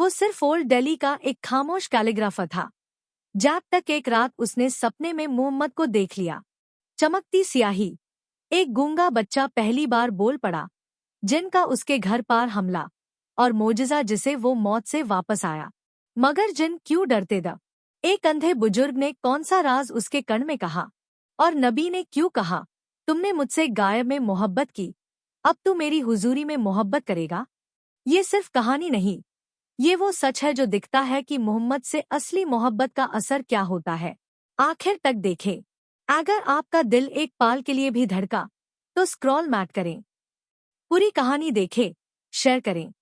वो सिर्फ ओल्ड दिल्ली का एक खामोश कैलीग्राफर था। जब तक एक रात उसने सपने में मोहम्मद को देख लिया। चमकती स्याही, एक गूंगा बच्चा पहली बार बोल पड़ा, जिनका उसके घर पार हमला, और मोजिज़ा जिसे वो मौत से वापस आया। मगर जिन क्यों डरते द? एक अंधे बुजुर्ग ने कौन सा राज उसके कण में कहा, और नबी ने क्यों कहा, तुमने मुझसे गायब में मोहब्बत की, अब तू मेरी हुजूरी में मोहब्बत करेगा। ये सिर्फ कहानी नहीं, ये वो सच है जो दिखता है कि मोहम्मद से असली मोहब्बत का असर क्या होता है। आखिर तक देखें। अगर आपका दिल एक पाल के लिए भी धड़का तो स्क्रॉल मैट करें, पूरी कहानी देखें, शेयर करें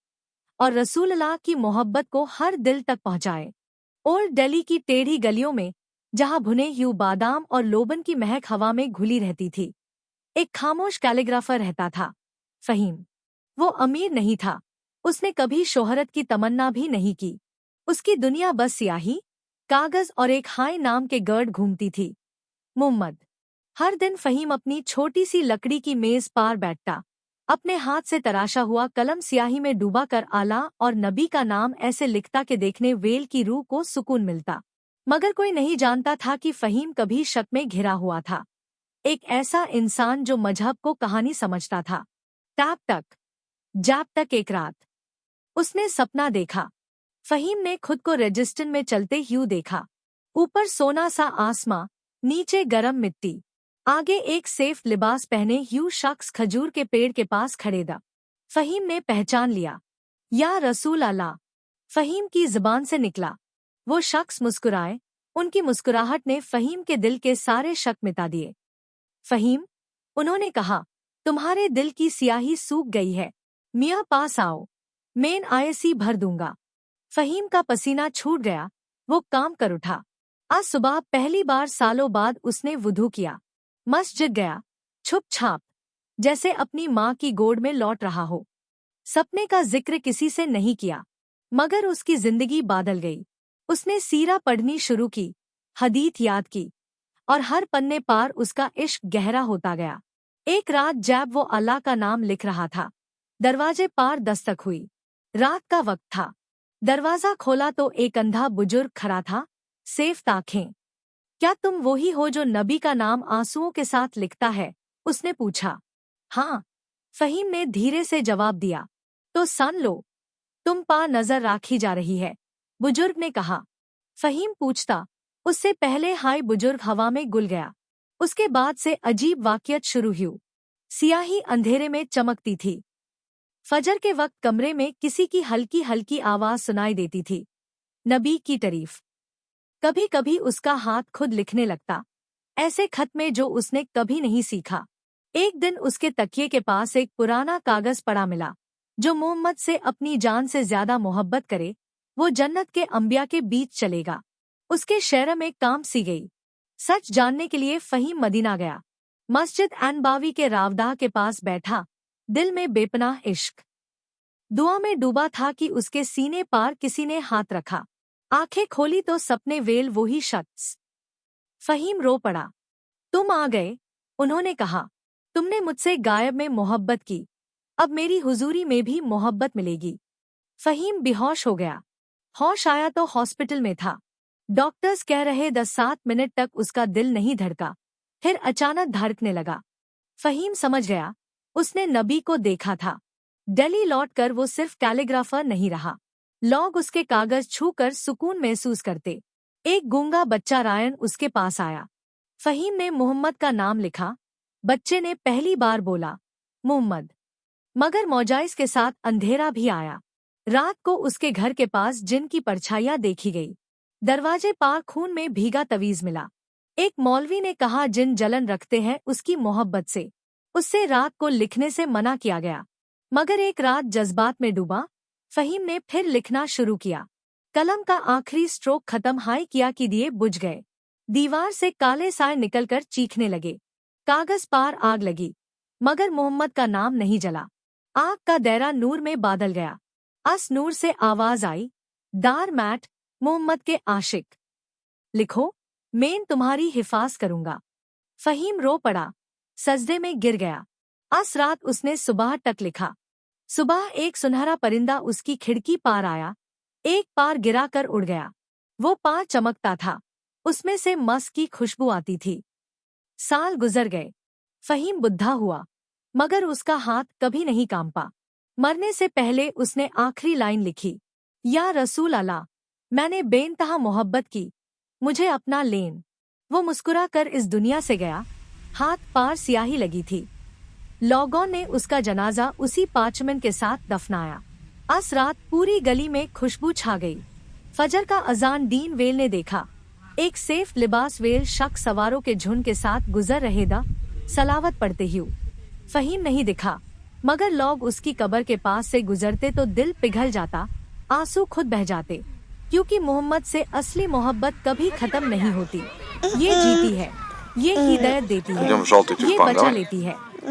और रसूलुल्लाह की मोहब्बत को हर दिल तक पहुंचाएं। ओल्ड दिल्ली की टेढ़ी गलियों में, जहां भुने हुए बादाम और लोबन की महक हवा में घुली रहती थी, एक खामोश कैलीग्राफर रहता था, फहीम। वो अमीर नहीं था, उसने कभी शोहरत की तमन्ना भी नहीं की। उसकी दुनिया बस स्याही, कागज और एक हाय नाम के गर्ड घूमती थी, मोहम्मद। हर दिन फहीम अपनी छोटी सी लकड़ी की मेज पार बैठता, अपने हाथ से तराशा हुआ कलम स्याही में डूबा कर आला और नबी का नाम ऐसे लिखता कि देखने वेल की रूह को सुकून मिलता। मगर कोई नहीं जानता था कि फहीम कभी शक में घिरा हुआ था, एक ऐसा इंसान जो मजहब को कहानी समझता था। तब तक, जब तक एक रात उसने सपना देखा। फहीम ने खुद को रजिस्टर में चलते हुए देखा। ऊपर सोना सा आसमां, नीचे गरम मिट्टी, आगे एक सेफ लिबास पहने हुए शख्स खजूर के पेड़ के पास खड़े था। फहीम ने पहचान लिया। या रसूल अल्लाह, फहीम की जुबान से निकला। वो शख्स मुस्कुराए, उनकी मुस्कुराहट ने फहीम के दिल के सारे शक मिटा दिए। फहीम, उन्होंने कहा, तुम्हारे दिल की स्याही सूख गई है, मियाँ पास आओ, मैं आयसी भर दूंगा। फहीम का पसीना छूट गया, वो काम कर उठा। आज सुबह पहली बार सालों बाद उसने वुधू किया, मस्जिद गया, छुप छाप, जैसे अपनी माँ की गोद में लौट रहा हो। सपने का जिक्र किसी से नहीं किया, मगर उसकी जिंदगी बदल गई। उसने सीरा पढ़नी शुरू की, हदीथ याद की, और हर पन्ने पार उसका इश्क गहरा होता गया। एक रात जब वो अल्लाह का नाम लिख रहा था, दरवाजे पार दस्तक हुई। रात का वक्त था। दरवाजा खोला तो एक अंधा बुजुर्ग खड़ा था, सेफ आंखें। क्या तुम वही हो जो नबी का नाम आंसुओं के साथ लिखता है? उसने पूछा। हाँ, फहीम ने धीरे से जवाब दिया। तो सन लो, तुम पा नजर राखी जा रही है, बुजुर्ग ने कहा। फहीम पूछता, उससे पहले हाय बुजुर्ग हवा में गुल गया। उसके बाद से अजीब वाक़ियत शुरू हुई। सियाही अंधेरे में चमकती थी। फजर के वक्त कमरे में किसी की हल्की हल्की आवाज सुनाई देती थी, नबी की तारीफ। कभी कभी उसका हाथ खुद लिखने लगता, ऐसे खत में जो उसने कभी नहीं सीखा। एक दिन उसके तकिए के पास एक पुराना कागज पड़ा मिला। जो मोहम्मद से अपनी जान से ज्यादा मोहब्बत करे, वो जन्नत के अंबिया के बीच चलेगा। उसके शहर में काम सी गई। सच जानने के लिए फहीम मदीना गया। मस्जिद अनबावी के रावदाह के पास बैठा, दिल में बेपनाह इश्क। दुआ में डूबा था कि उसके सीने पार किसी ने हाथ रखा। आंखें खोली तो सपने वेल वही शख्स। फहीम रो पड़ा। तुम आ गए, उन्होंने कहा। तुमने मुझसे गायब में मोहब्बत की, अब मेरी हुजूरी में भी मोहब्बत मिलेगी। फहीम बेहोश हो गया। होश आया तो हॉस्पिटल में था। डॉक्टर्स कह रहे 10-7 मिनट तक उसका दिल नहीं धड़का, फिर अचानक धड़कने लगा। फहीम समझ गया, उसने नबी को देखा था। दिल्ली लौटकर वो सिर्फ कैलीग्राफर नहीं रहा, लोग उसके कागज छूकर सुकून महसूस करते। एक गूंगा बच्चा रायन उसके पास आया। फहीम ने मोहम्मद का नाम लिखा। बच्चे ने पहली बार बोला, मोहम्मद। मगर मौजाइस के साथ अंधेरा भी आया। रात को उसके घर के पास जिन की परछाइयां देखी गई। दरवाजे पार खून में भीगा तवीज मिला। एक मौलवी ने कहा, जिन जलन रखते हैं उसकी मोहब्बत से, उससे रात को लिखने से मना किया गया। मगर एक रात जज्बात में डूबा, फहीम ने फिर लिखना शुरू किया। कलम का आखिरी स्ट्रोक खत्म हाई किया कि दिए बुझ गए। दीवार से काले साए निकलकर चीखने लगे। कागज पार आग लगी, मगर मोहम्मद का नाम नहीं जला। आग का दायरा नूर में बादल गया। अस नूर से आवाज आई, दार मैट, मोहम्मद के आशिक, लिखो, मैं तुम्हारी हिफाज करूंगा। फहीम रो पड़ा, सजदे में गिर गया। अस रात उसने सुबह तक लिखा। सुबह एक सुनहरा परिंदा उसकी खिड़की पार आया, एक पार गिराकर उड़ गया। वो पार चमकता था, उसमें से मस्क की खुशबू आती थी। साल गुजर गए, फहीम बुढ़ा हुआ, मगर उसका हाथ कभी नहीं कांपा। मरने से पहले उसने आखिरी लाइन लिखी, या रसूल अल्लाह, मैंने बेइंतहा मोहब्बत की, मुझे अपना लेन। वो मुस्कुराकर इस दुनिया से गया, हाथ पार स्याही लगी थी। लोगों ने उसका जनाजा उसी पार्चमेंट के साथ दफनाया। अस रात पूरी गली में खुशबू छा गई। फजर का अजान डीन वेल ने देखा। एक सेफ लिबास वेल शख्स सवारों के झुंड के साथ गुजर रहे दा सलावत पढ़ते हुए। फहीम नहीं दिखा, मगर लोग उसकी कब्र के पास से गुजरते तो दिल पिघल जाता, आंसू खुद बह जाते, क्योंकि मोहम्मद से असली मोहब्बत कभी खत्म नहीं होती। ये जीती है, ये हिदायत देती है, ये बचा लेती है।